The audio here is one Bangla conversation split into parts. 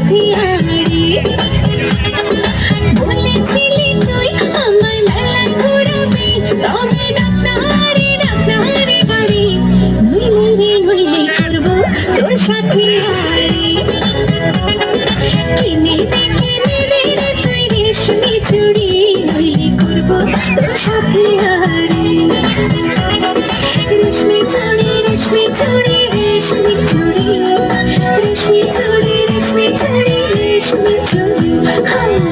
সাথে আড়ি বলেছিলি তুই আমায় মেলা ঘুরাবি তবে ডাক্তারে ডাক্তারে বাড়ি নইলে করবো তোর সাথে আড়ি কিনে দে তুই রেশমি চুড়ি নইলে করবো তোর সাথে আড়ি রেশমি চুড়ি রেশমি চুড়ি রেশমি চুড়ি রেশমি চুড়ি রেশমি চুড়ি রেশমি চুড়ি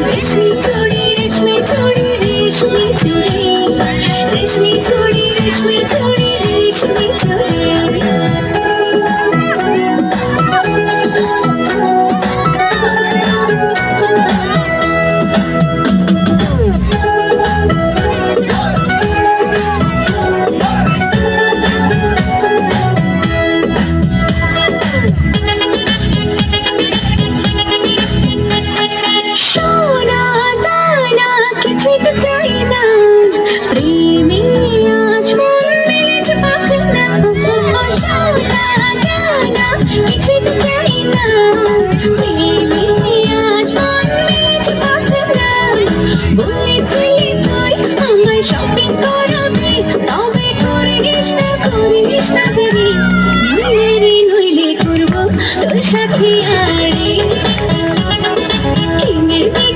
রেশমি চুড়ি রেশমি চুড়ি রেশমি চুড়ি রেশমি চুড়ি রেশমি চুড়ি রেশমি চুড়ি শপিং করাবি তবে করিস না দেরি নইলে করবো তোর সাথে আড়ি কিনে দে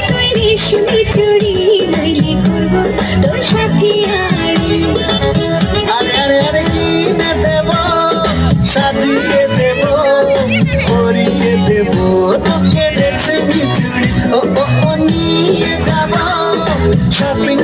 তুই রেশমি চুড়ি নইলে করবো তোর সাথে আড়ি আরে কিনে দেব সাজিয়ে দেব পরিয়ে দেব তোকে রেশমি চুড়ি ও নিয়ে যাব শপিং